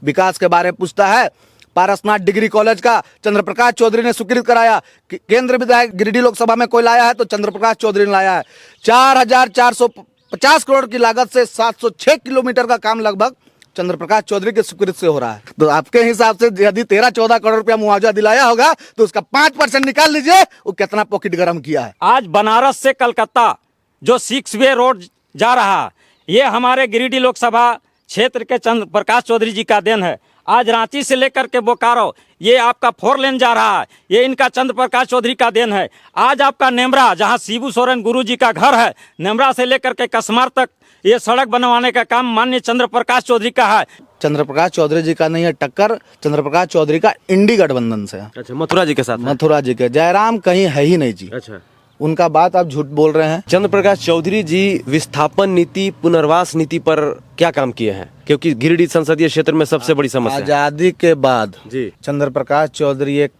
विकास के बारे में पूछता है। पारसनाथ डिग्री कॉलेज का चंद्र प्रकाश चौधरी ने स्वीकृत कराया। केंद्र विधायक गिरिडीह लोकसभा में कोई लाया है तो चंद्र प्रकाश चौधरी ने लाया है। 4,450 करोड़ की लागत से 706 किलोमीटर का काम लगभग चंद्र प्रकाश चौधरी के स्वीकृत से हो रहा है। तो आपके हिसाब से यदि 13-14 करोड़ रुपया मुआवजा दिलाया होगा तो उसका 5% निकाल लीजिए, वो कितना पॉकेट गरम किया है। आज बनारस से कलकत्ता जो 6 वे रोड जा रहा, ये हमारे गिरिडीह लोकसभा क्षेत्र के चंद्र प्रकाश चौधरी जी का देन है। आज रांची से लेकर के बोकारो ये आपका 4 लेन जा रहा है, ये इनका चंद्र प्रकाश चौधरी का देन है। आज आपका नेमरा, जहां शिबू सोरेन गुरु जी का घर है, नेमरा से लेकर के कसमार तक ये सड़क बनवाने का काम माननीय चंद्र प्रकाश चौधरी का है। चंद्र प्रकाश चौधरी जी का नहीं है टक्कर, चंद्र प्रकाश चौधरी का इंडी गठबंधन से। अच्छा, मथुरा जी के साथ? मथुरा जी के, जयराम कहीं है ही नहीं जी। अच्छा, उनका बात आप झूठ बोल रहे हैं। चंद्र प्रकाश चौधरी जी विस्थापन नीति, पुनर्वास नीति पर क्या काम किए हैं? क्योंकि गिरिडीह संसदीय क्षेत्र में सबसे बड़ी समस्या है। आजादी के बाद जी चंद्र प्रकाश चौधरी एक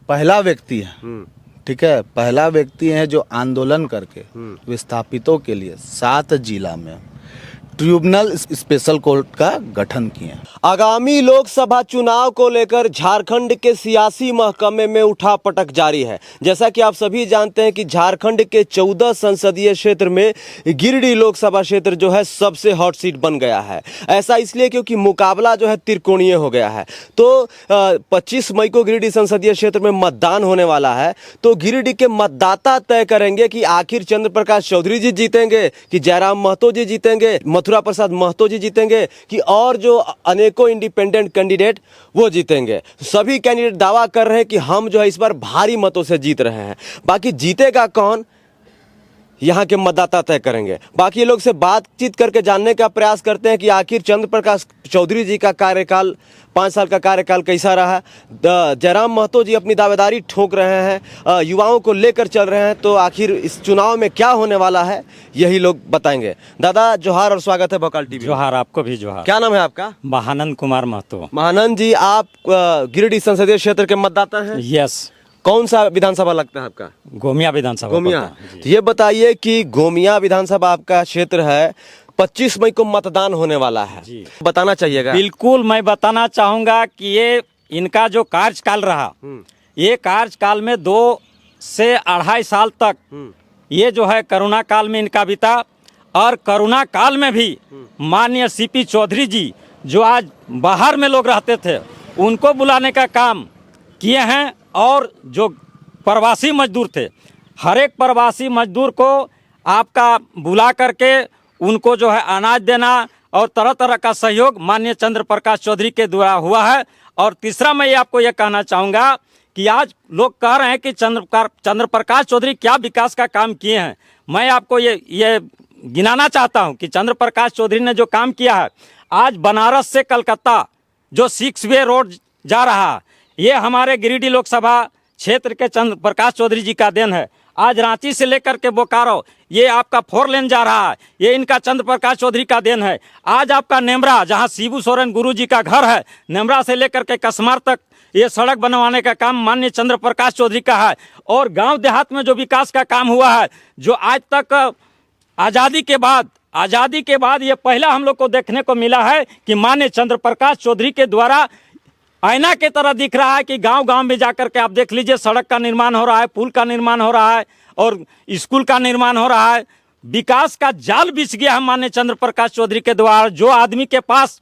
पहला व्यक्ति है, ठीक है, पहला व्यक्ति है जो आंदोलन करके विस्थापितों के लिए 7 जिला में ट्रिब्यूनल स्पेशल कोर्ट का गठन किए। आगामी लोकसभा चुनाव को लेकर झारखंड के सियासी महकमे में उठापटक जारी है। जैसा कि आप सभी जानते हैं कि झारखंड के 14 संसदीय क्षेत्र में गिरिडीह लोकसभा क्षेत्र जो है सबसे हॉट सीट बन गया है। ऐसा इसलिए क्योंकि मुकाबला जो है त्रिकोणीय हो गया है। तो 25 मई को गिरिडीह संसदीय क्षेत्र में मतदान होने वाला है। तो गिरिडीह के मतदाता तय करेंगे कि आखिर चंद्र प्रकाश चौधरी जी जीतेंगे कि जयराम महतो जी जीतेंगे, मथुरा प्रसाद महतो जी जीतेंगे कि और जो अनेकों इंडिपेंडेंट कैंडिडेट वो जीतेंगे। सभी कैंडिडेट दावा कर रहे हैं कि हम जो है इस बार भारी मतों से जीत रहे हैं। बाकी जीतेगा कौन, यहाँ के मतदाता तय करेंगे। बाकी लोग से बातचीत करके जानने का प्रयास करते हैं कि आखिर चंद्र प्रकाश चौधरी जी का कार्यकाल, 5 साल का कार्यकाल कैसा रहा। जयराम महतो जी अपनी दावेदारी ठोक रहे हैं, युवाओं को लेकर चल रहे हैं। तो आखिर इस चुनाव में क्या होने वाला है यही लोग बताएंगे। दादा जोहार और स्वागत है भोकाल टीवी। जोहार, आपको भी जोहार। क्या नाम है आपका? महानंद कुमार महतो। महानंद जी, आप गिरिडीह संसदीय क्षेत्र के मतदाता हैं? यस। कौन सा विधानसभा लगता है आपका? गोमिया विधानसभा। गोमिया। तो ये बताइए कि गोमिया विधानसभा आपका क्षेत्र है, 25 मई को मतदान होने वाला है, बताना चाहिएगा। बिल्कुल, मैं बताना चाहूंगा कि ये इनका जो कार्यकाल रहा, ये कार्यकाल में 2 से 2.5 साल तक ये जो है कोरोना काल में इनका बीता। और कोरोना काल में भी माननीय सीपी चौधरी जी जो आज बाहर में लोग रहते थे उनको बुलाने का काम किए हैं। और जो प्रवासी मजदूर थे, हर एक प्रवासी मजदूर को आपका बुला करके उनको जो है अनाज देना और तरह तरह का सहयोग माननीय चंद्र प्रकाश चौधरी के द्वारा हुआ है। और तीसरा मैं आपको ये कहना चाहूँगा कि आज लोग कह रहे हैं कि चंद्र प्रकाश चौधरी क्या विकास का काम किए हैं। मैं आपको ये गिनाना चाहता हूँ कि चंद्र प्रकाश चौधरी ने जो काम किया है, आज बनारस से कलकत्ता जो 6 वे रोड जा रहा, ये हमारे गिरिडीह लोकसभा क्षेत्र के चंद्र प्रकाश चौधरी जी का देन है। आज रांची से लेकर के बोकारो ये आपका 4 लेन जा रहा है, ये इनका चंद्र प्रकाश चौधरी का देन है। आज आपका नेमरा, जहां शिबू सोरेन गुरु जी का घर है, नेमरा से लेकर के कसमार तक ये सड़क बनवाने का काम माननीय चंद्र प्रकाश चौधरी का है। और गांव देहात में जो विकास का काम हुआ है, जो आज तक आज़ादी के बाद ये पहला हम लोग को देखने को मिला है कि माननीय चंद्र प्रकाश चौधरी के द्वारा आईना के तरह दिख रहा है कि गांव-गांव में जाकर के आप देख लीजिए, सड़क का निर्माण हो रहा है, पुल का निर्माण हो रहा है और स्कूल का निर्माण हो रहा है। विकास का जाल बिछ गया है माननीय चंद्र प्रकाश चौधरी के द्वारा। जो आदमी के पास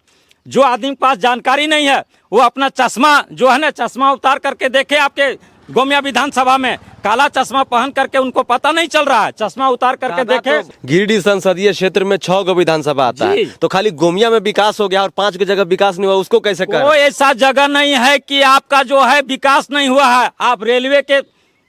जानकारी नहीं है, वो अपना चश्मा जो है ना, चश्मा उतार करके देखे आपके गोमिया विधानसभा में काला चश्मा पहन करके उनको पता नहीं चल रहा है, चश्मा उतार करके देखे। गिरिडीह संसदीय क्षेत्र में 6 गो विधानसभा आता है, तो खाली गोमिया में विकास हो गया और 5 की जगह विकास नहीं हुआ, उसको कैसे करें? कोई ऐसा जगह नहीं है कि आपका जो है विकास नहीं हुआ है। आप रेलवे के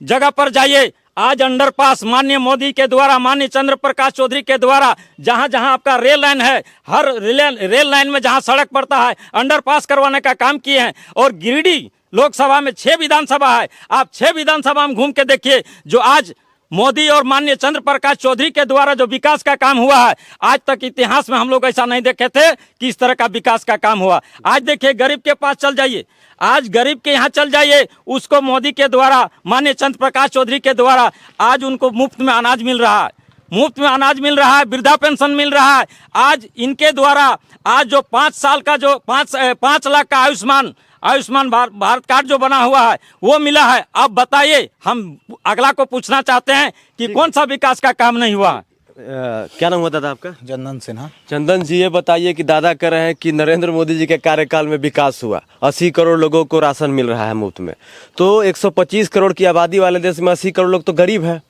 जगह पर जाइए, आज अंडरपास माननीय मोदी के द्वारा, माननीय चंद्र प्रकाश चौधरी के द्वारा जहां जहां आपका रेल लाइन है, हर रेल लाइन में जहां सड़क पड़ता है अंडरपास करवाने का काम किए हैं। और गिरिडीह लोकसभा में 6 विधानसभा है, आप 6 विधानसभा में घूम के देखिए, जो आज मोदी और माननीय चंद्र प्रकाश चौधरी के द्वारा जो विकास का काम हुआ है, आज तक इतिहास में हम लोग ऐसा नहीं देखे थे कि इस तरह का विकास का काम हुआ। आज देखिए, गरीब के पास चल जाइए, आज गरीब के यहाँ चल जाइए, उसको मोदी के द्वारा, माननीय चंद्र प्रकाश चौधरी के द्वारा आज उनको मुफ्त में अनाज मिल रहा है। मुफ्त में अनाज मिल रहा है, वृद्धा पेंशन मिल रहा है। आज इनके द्वारा आज जो 5 साल का जो 5 लाख का आयुष्मान भारत कार्ड जो बना हुआ है वो मिला है। अब बताइए, हम अगला को पूछना चाहते हैं कि कौन सा विकास का काम नहीं हुआ। क्या नाम हुआ दादा आपका? चंदन सिन्हा। चंदन जी, ये बताइए कि दादा कह रहे हैं कि नरेंद्र मोदी जी के कार्यकाल में विकास हुआ, 80 करोड़ लोगों को राशन मिल रहा है मुफ्त में। तो 125 करोड़ की आबादी वाले देश में 80 करोड़ लोग तो गरीब हैं।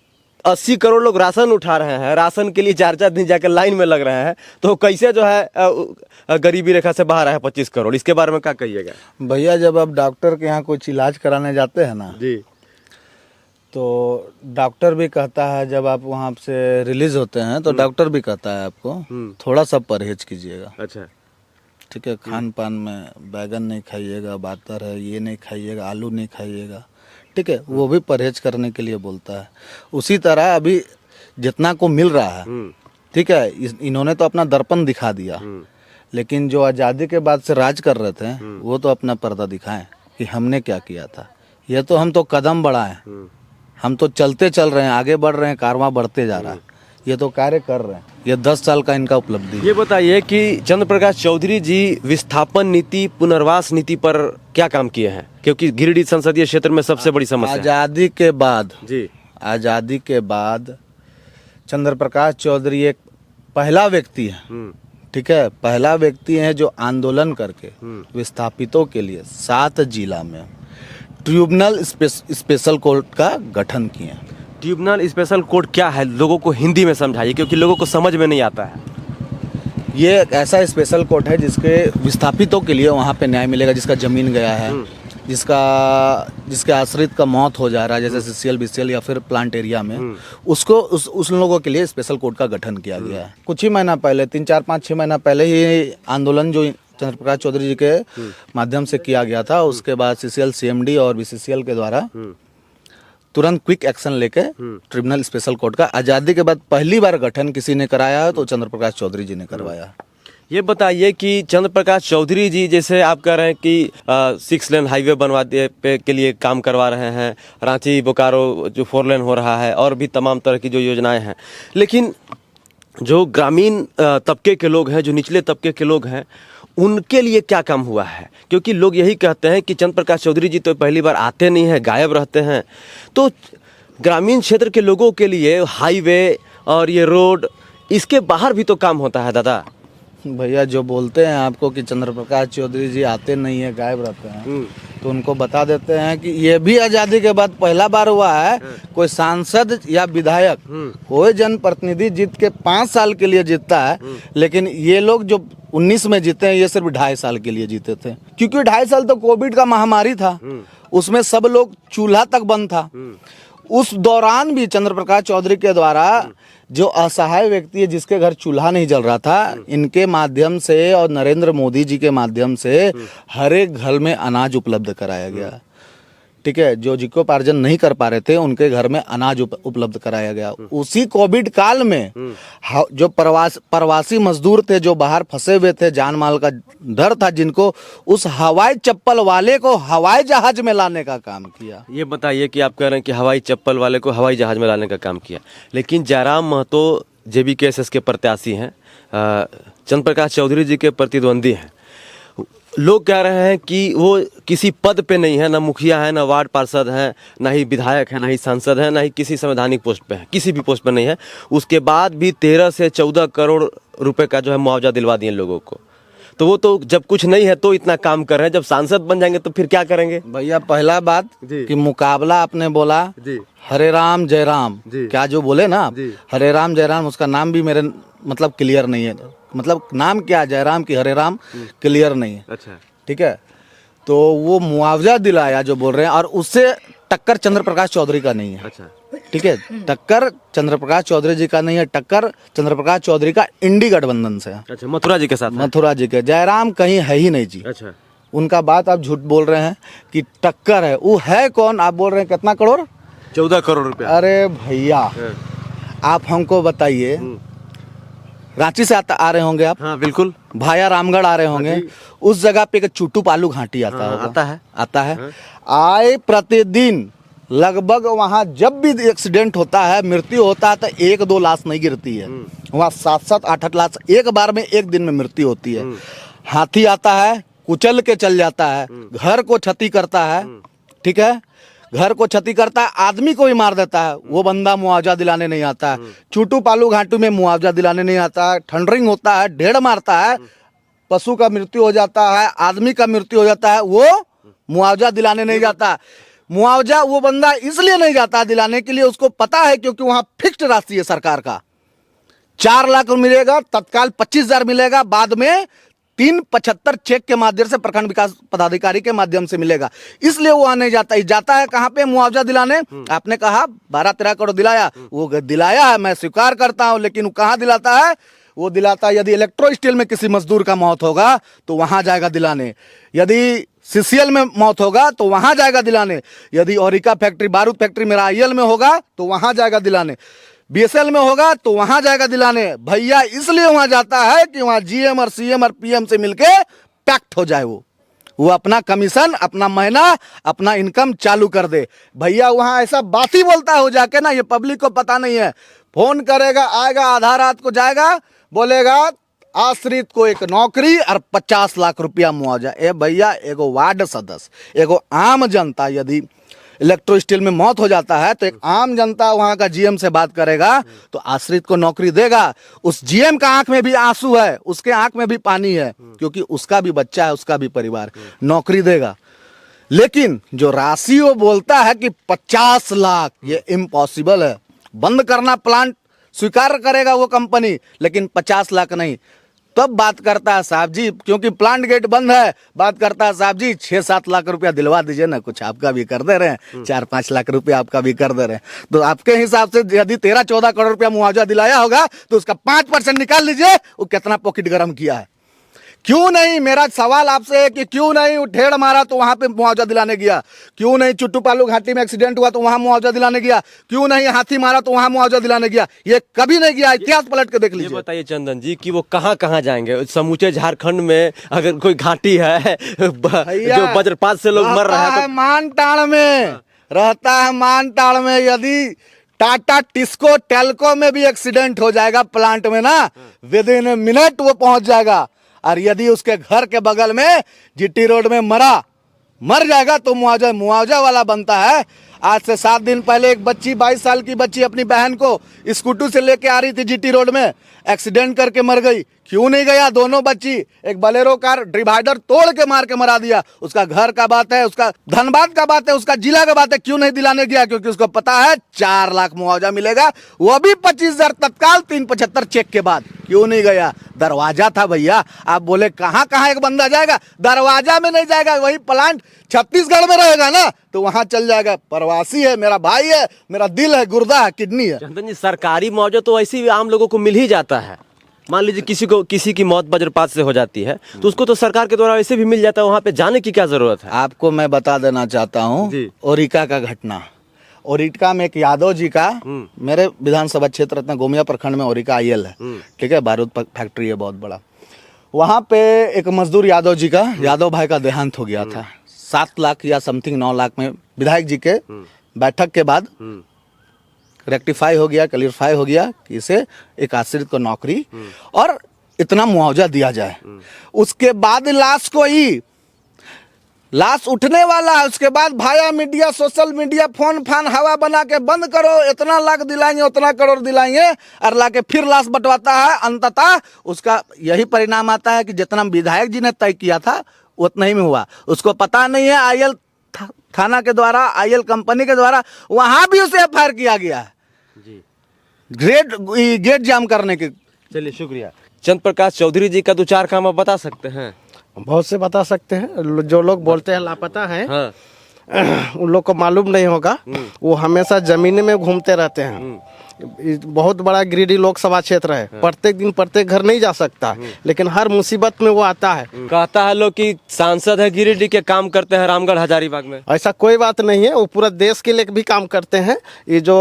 80 करोड़ लोग राशन उठा रहे हैं, राशन के लिए 4-4 दिन जाकर लाइन में लग रहे हैं, तो कैसे जो है गरीबी रेखा से बाहर है 25 करोड़? इसके बारे में क्या कहिएगा? भैया, जब आप डॉक्टर के यहाँ कुछ इलाज कराने जाते हैं ना, जी, तो डॉक्टर भी कहता है, जब आप वहाँ से रिलीज होते हैं तो डॉक्टर भी कहता है आपको थोड़ा सा परहेज कीजिएगा। अच्छा, ठीक है, खान पान में बैगन नहीं खाइएगा, बातर है ये नहीं खाइएगा, आलू नहीं खाइएगा, ठीक है, वो भी परहेज करने के लिए बोलता है। उसी तरह अभी जितना को मिल रहा है, ठीक है, इन्होंने तो अपना दर्पण दिखा दिया, लेकिन जो आज़ादी के बाद से राज कर रहे थे वो तो अपना पर्दा दिखाएं कि हमने क्या किया था। ये तो हम तो कदम बढ़ाएं, हम तो चलते चल रहे हैं, आगे बढ़ रहे हैं, कारवां बढ़ते जा रहा है, ये तो कार्य कर रहे हैं। ये 10 साल का इनका उपलब्धि है। ये बताइए कि चंद्र प्रकाश चौधरी जी विस्थापन नीति, पुनर्वास नीति पर क्या काम किए हैं? क्योंकि गिरिडीह संसदीय क्षेत्र में सबसे बड़ी समस्या है। आज़ादी के बाद जी, आज़ादी के बाद चंद्र प्रकाश चौधरी एक पहला व्यक्ति है, ठीक है, पहला व्यक्ति है जो आंदोलन करके विस्थापितों के लिए 7 जिला में ट्रिब्यूनल स्पेशल कोर्ट का गठन किए। ट्रिब्यूनल स्पेशल कोर्ट क्या है, लोगों को हिंदी में समझाइए, क्योंकि लोगों को समझ में नहीं आता है। ये एक ऐसा स्पेशल कोर्ट है जिसके विस्थापितों के लिए वहाँ पे न्याय मिलेगा, जिसका जमीन गया है, जिसके आश्रित का मौत हो जा रहा है, जैसे सीसीएल बीसीएल या फिर प्लांट एरिया में, उसको उस लोगों के लिए स्पेशल कोर्ट का गठन किया गया है। कुछ ही महीना पहले, 3-4-5-6 महीना पहले ही आंदोलन जो चंद्र प्रकाश चौधरी जी के माध्यम से किया गया था, उसके बाद सीसीएल सीएमडी और बीसीसीएल के द्वारा तुरंत क्विक एक्शन लेके ट्रिब्यूनल स्पेशल कोर्ट का आज़ादी के बाद पहली बार गठन किसी ने कराया है तो चंद्र प्रकाश चौधरी जी ने करवाया। ये बताइए कि चंद्र प्रकाश चौधरी जी, जैसे आप कह रहे हैं कि 6 लेन हाईवे बनवाने पे के लिए काम करवा रहे हैं, रांची बोकारो जो 4 लेन हो रहा है, और भी तमाम तरह की जो योजनाएं हैं, लेकिन जो ग्रामीण तबके के लोग हैं, जो निचले तबके के लोग हैं, उनके लिए क्या काम हुआ है? क्योंकि लोग यही कहते हैं कि चंद्र प्रकाश चौधरी जी तो पहली बार आते नहीं हैं, गायब रहते हैं। तो ग्रामीण क्षेत्र के लोगों के लिए हाईवे और ये रोड, इसके बाहर भी तो काम होता है दादा। भैया, जो बोलते हैं आपको कि चंद्र प्रकाश चौधरी जी आते नहीं है, गायब रहते हैं, तो उनको बता देते हैं कि ये भी आज़ादी के बाद पहला बार हुआ है कोई सांसद या विधायक, कोई जनप्रतिनिधि जीत के 5 साल के लिए जीतता है, लेकिन ये लोग जो 19 में जीते हैं, ये सिर्फ 2.5 साल के लिए जीते थे, क्योंकि 2.5 साल तो कोविड का महामारी था, उसमें सब लोग चूल्हा तक बंद था। उस दौरान भी चंद्र प्रकाश चौधरी के द्वारा जो असहाय व्यक्ति है, जिसके घर चूल्हा नहीं जल रहा था, इनके माध्यम से और नरेंद्र मोदी जी के माध्यम से हर एक घर में अनाज उपलब्ध कराया गया, ठीक है, जो जीविकोपार्जन नहीं कर पा रहे थे उनके घर में अनाज उपलब्ध कराया गया। उसी कोविड काल में जो प्रवासी मजदूर थे, जो बाहर फंसे हुए थे, जान माल का डर था, जिनको उस हवाई चप्पल वाले को हवाई जहाज में लाने का काम किया। ये बताइए कि आप कह रहे हैं कि हवाई चप्पल वाले को हवाई जहाज में लाने का काम किया, लेकिन जयराम महतो JBKSS के प्रत्याशी हैं, चंद्र प्रकाश चौधरी जी के प्रतिद्वंदी हैं। लोग कह रहे हैं कि वो किसी पद पे नहीं है, ना मुखिया है, ना वार्ड पार्षद हैं, ना ही विधायक है, ना ही सांसद है, ना ही किसी संवैधानिक पोस्ट पे है, किसी भी पोस्ट पे नहीं है। उसके बाद भी 13 से 14 करोड़ रुपए का जो है मुआवजा दिलवा दिए लोगों को। तो वो तो जब कुछ नहीं है तो इतना काम कर रहे हैं, जब सांसद बन जाएंगे तो फिर क्या करेंगे? भैया, पहला बात कि मुकाबला आपने बोला हरे राम जय राम, क्या जो बोले ना हरे राम जय राम, उसका नाम भी मेरे मतलब क्लियर नहीं है, मतलब नाम क्या जयराम की हरे राम क्लियर नहीं है। अच्छा, ठीक है, तो वो मुआवजा दिलाया जो बोल रहे हैं, और उससे टक्कर चंद्र प्रकाश चौधरी का नहीं है। अच्छा, ठीक है, टक्कर चंद्र प्रकाश चौधरी जी का नहीं है, टक्कर चंद्र प्रकाश चौधरी का इंडी गठबंधन से है। अच्छा, मथुरा जी के साथ, मथुरा जी के, जयराम कहीं है ही नहीं जी। अच्छा, उनका बात आप झूठ बोल रहे हैं कि टक्कर है, वो है कौन? आप बोल रहे हैं कितना करोड़? 14 करोड़ रुपया। अरे भैया, आप हमको बताइए, रांची से आ रहे होंगे आप? हाँ बिल्कुल। भाया रामगढ़ आ रहे होंगे, उस जगह पे एक चुट्टू पालू घाटी आता है। आता है। आए प्रतिदिन लगभग वहाँ जब भी एक्सीडेंट होता है, मृत्यु होता है, तो 1-2 लाश नहीं गिरती है, वहाँ 7-7 8-8 लाश एक बार में, एक दिन में मृत्यु होती है। हाथी आता है, कुचल के चल जाता है, घर को क्षति करता है, ठीक है, घर को क्षति करता है, आदमी को भी मार देता है, वो बंदा मुआवजा दिलाने नहीं आता है। चूटू पालू घाटू में मुआवजा दिलाने नहीं आता है, थंडरिंग होता है, ढेड़ मारता है, पशु का मृत्यु हो जाता है, आदमी का मृत्यु हो जाता है, वो मुआवजा दिलाने नहीं जाता। मुआवजा वो बंदा इसलिए नहीं जाता दिलाने के लिए, उसको पता है क्योंकि वहां फिक्स्ड राशि है सरकार का, 4 लाख मिलेगा, तत्काल 25,000 मिलेगा, बाद में 375 चेक के माध्यम से प्रखंड विकास पदाधिकारी के माध्यम से मिलेगा, इसलिए वो आने जाता है। जाता है कहाँ पे? मुआवजा दिलाने। आपने कहा 12-13 करोड़ दिलाया, वो दिलाया है, मैं स्वीकार करता हूं, लेकिन वो कहाँ दिलाता है? वो दिलाता है यदि इलेक्ट्रो स्टील में किसी मजदूर का मौत होगा तो वहां जाएगा दिलाने, यदि सीसीएल में मौत होगा तो वहां जाएगा दिलाने, यदि ओरिका फैक्ट्री, बारूद फैक्ट्री मेरा आईएल में होगा तो वहां जाएगा दिलाने, बीएसएल में होगा तो वहां जाएगा दिलाने। भैया इसलिए वहां जाता है कि वहां जीएम और सीएम और पीएम से मिलके पैक्ट हो जाए, वो अपना कमीशन, अपना महीना, अपना इनकम चालू कर दे। भैया वहां ऐसा बात ही बोलता हो जाके ना, ये पब्लिक को पता नहीं है। फोन करेगा, आएगा, आधा रात को जाएगा, बोलेगा आश्रित को एक नौकरी और 50 लाख रुपया मुआवजा। ए भैया, एगो वार्ड सदस्य, एगो आम जनता यदि इलेक्ट्रो स्टील में मौत हो जाता है तो एक आम जनता वहां का जीएम से बात करेगा तो आश्रित को नौकरी देगा। उस जीएम का आंख में भी आंसू है, उसके आंख में भी पानी है, क्योंकि उसका भी बच्चा है, उसका भी परिवार, नौकरी देगा। लेकिन जो राशि वो बोलता है कि 50 लाख, ये इम्पॉसिबल है। बंद करना प्लांट स्वीकार करेगा वो कंपनी, लेकिन 50 लाख नहीं। तब बात करता है साहब जी, क्योंकि प्लांट गेट बंद है, बात करता है साहब जी 6-7 लाख रुपया दिलवा दीजिए ना, कुछ आपका भी कर दे रहे हैं, 4-5 लाख रुपया आपका भी कर दे रहे हैं। तो आपके हिसाब से यदि 13-14 करोड़ रुपया मुआवजा दिलाया होगा तो उसका 5% निकाल लीजिए, वो कितना पॉकेट गर्म किया है। क्यों नहीं, मेरा सवाल आपसे है कि क्यों नहीं वो ढेड़ मारा तो वहां पे मुआवजा दिलाने गया, क्यों नहीं चुट्टू पालू घाटी में एक्सीडेंट हुआ तो वहां मुआवजा दिलाने गया, क्यों नहीं हाथी मारा तो वहां मुआवजा दिलाने गया? ये कभी नहीं गया, इतिहास पलट के देख लीजिए। बताइए चंदन जी कि वो कहाँ कहाँ जाएंगे? समूचे झारखंड में अगर कोई घाटी है जो वज्रपात से लोग मर रहे हैं तो मानटाड़ में रहता है, मानटाड़ में यदि टाटा टिस्को टेल्को में भी एक्सीडेंट हो जाएगा प्लांट में ना, विद इन मिनट वो पहुंच जाएगा। और यदि उसके घर के बगल में जीटी रोड में मर जाएगा तो मुआवजा वाला बनता है। आज से 7 दिन पहले एक बच्ची, 22 साल की बच्ची, अपनी बहन को स्कूटर से लेके आ रही थी जीटी रोड में, एक्सीडेंट करके मर गई। क्यों नहीं गया? दोनों बच्ची, एक बलेरो कार डिवाइडर तोड़ के मार के मरा दिया। उसका घर का बात है, उसका धनबाद का बात है, उसका जिला का बात है, क्यों नहीं दिलाने गया? क्योंकि उसको पता है 4 लाख मुआवजा मिलेगा, वो भी 25,000 तत्काल, 375 चेक के बाद। क्यों नहीं गया? दरवाजा था भैया। आप बोले कहाँ कहाँ एक बंदा जाएगा? दरवाजा में नहीं जाएगा, वही प्लांट छत्तीसगढ़ में रहेगा ना तो वहां चल जाएगा। प्रवासी है, मेरा भाई है, मेरा दिल है, गुर्दा है, किडनी है। चंदन जी, सरकारी मुआवजा तो ऐसे ही आम लोगों को मिल ही जाता है। मान लीजिए किसी की मौत वज्रपात से हो जाती है तो उसको तो सरकार के द्वारा ऐसे भी मिल जाता है, वहां पे जाने की क्या जरूरत है? आपको मैं बता देना चाहता हूँ ओरिका का घटना। ओरिका में एक यादव जी का, मेरे विधानसभा क्षेत्र गोमिया प्रखंड में ओरिका आईएल है, ठीक है, बारूद फैक्ट्री है बहुत बड़ा। वहां पे एक मजदूर यादव जी का, यादव भाई का देहांत हो गया था। 7 लाख या समथिंग 9 लाख में विधायक जी के बैठक के बाद रेक्टिफाई हो गया, क्लियरफाई हो गया कि इसे एक आश्रित को नौकरी और इतना मुआवजा दिया जाए। उसके बाद लाश उठने वाला है, उसके बाद भाया मीडिया, सोशल मीडिया, फोन फान हवा बना के बंद करो, इतना लाख दिलाएंगे, उतना करोड़ दिलाएंगे, और लाके फिर लाश बंटवाता है। अंततः उसका यही परिणाम आता है कि जितना विधायक जी ने तय किया था उतना ही में हुआ। उसको पता नहीं है आईएल थाना के द्वारा, आईएल कंपनी के द्वारा वहां भी उसे एफआईआर किया गया है गेट जाम करने के। चलिए शुक्रिया। चंद्र प्रकाश चौधरी जी का 2-4 काम आप बता सकते हैं? बहुत से बता सकते हैं। जो लोग बोलते हैं लापता हैं, हाँ। उन लोग को मालूम नहीं होगा, वो हमेशा जमीन में घूमते रहते हैं। बहुत बड़ा गिरिडीह लोकसभा क्षेत्र है। प्रत्येक दिन प्रत्येक घर नहीं जा सकता, लेकिन हर मुसीबत में वो आता है। कहता है लोग कि सांसद है गिरिडीह के, काम करते हैं रामगढ़ हजारीबाग में। ऐसा कोई बात नहीं है, वो पूरा देश के लिए भी काम करते हैं। ये जो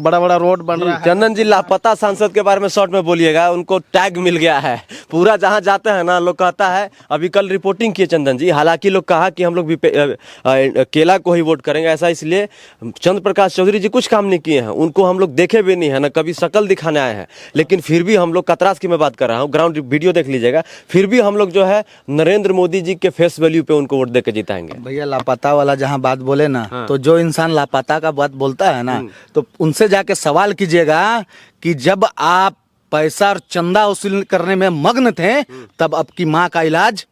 बड़ा बड़ा रोड बन रहा है। चंदन जी, लापता सांसद के बारे में शॉर्ट में बोलिएगा। उनको टैग मिल गया है पूरा, जहां जाते हैं ना लोग कहता है। अभी कल रिपोर्टिंग किए चंदन जी, हालांकि लोग कहा कि हम लोग भी केला को ही वोट करेंगे, ऐसा इसलिए चंद्र प्रकाश चौधरी जी कुछ काम नहीं किए हैं, उनको हम लोग देखे भी नहीं है, ना कभी शक्ल दिखाने आए हैं। लेकिन फिर भी हम लोग कतरास की मैं बात कर रहा हूँ, ग्राउंड वीडियो देख लीजिएगा, फिर भी हम लोग जो है नरेंद्र मोदी जी के फेस वैल्यू पे उनको वोट देकर जिताएंगे। भैया लापता वाला जहाँ बात बोले ना, तो जो इंसान लापता का बात बोलता है ना, तो उनसे जाके सवाल कीजिएगा कि जब आप पैसा और चंदा वसूल करने में मग्न थे, तब आपकी माँ का इलाज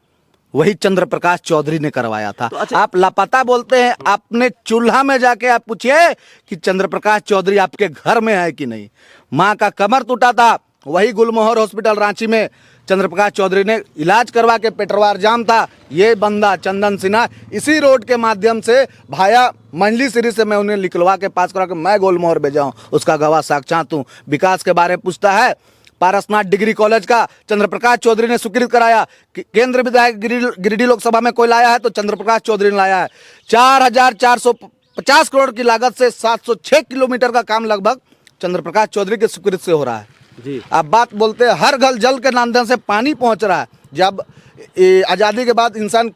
वही चंद्र प्रकाश चौधरी ने करवाया था। तो आप लापता बोलते हैं, आपने चूल्हा में जाके आप पूछिए कि चंद्र प्रकाश चौधरी आपके घर में है कि नहीं। माँ का कमर टूटा था, वही गुलमोहर हॉस्पिटल रांची में चंद्र प्रकाश चौधरी ने इलाज करवा के, पेट्रोल जाम था, ये बंदा चंदन सिन्हा इसी रोड के माध्यम से भाया मंडली सीरी से मैं उन्हें निकलवा के पास करा के मैं गुलमोहर भेजा हूँ, उसका गवाह साक्षात हूँ। विकास के बारे में पूछता है, पारसनाथ डिग्री कॉलेज का चंद्र प्रकाश चौधरी ने स्वीकृत कराया। केंद्र विधायक गिरिडीह लोकसभा में कोई लाया है तो चंद्र प्रकाश चौधरी ने लाया है। 4,450 करोड़ की लागत से 706 किलोमीटर का काम लगभग चंद्र प्रकाश चौधरी के स्वीकृत से हो रहा है जी। आप बात बोलते हैं हर घर जल के नामधन से पानी पहुंच रहा है। जब आज़ादी के बाद इंसान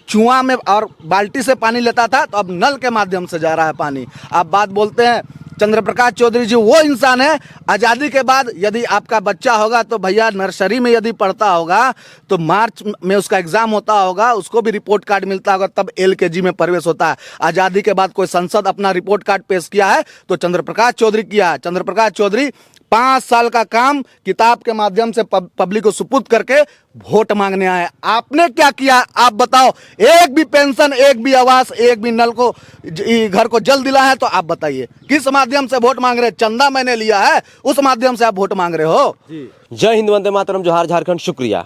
चुआ में और बाल्टी से पानी लेता था, तो अब नल के माध्यम से जा रहा है पानी। आप बात बोलते हैं चंद्र प्रकाश चौधरी जी वो इंसान है, आज़ादी के बाद यदि आपका बच्चा होगा तो भैया नर्सरी में यदि पढ़ता होगा तो मार्च में उसका एग्जाम होता होगा, उसको भी रिपोर्ट कार्ड मिलता होगा, तब LKG में प्रवेश होता है। आज़ादी के बाद कोई संसद अपना रिपोर्ट कार्ड पेश किया है तो चंद्र प्रकाश चौधरी किया है। चंद्र प्रकाश चौधरी 5 साल का काम किताब के माध्यम से पब्लिक को सुपुर्द करके वोट मांगने आए। आपने क्या किया आप बताओ? एक भी पेंशन, एक भी आवास, एक भी नल को घर को जल दिला है तो आप बताइए किस माध्यम से वोट मांग रहे? चंदा मैंने लिया है, उस माध्यम से आप वोट मांग रहे हो। जय हिंद, वंदे मातरम, जोहार झारखंड, शुक्रिया।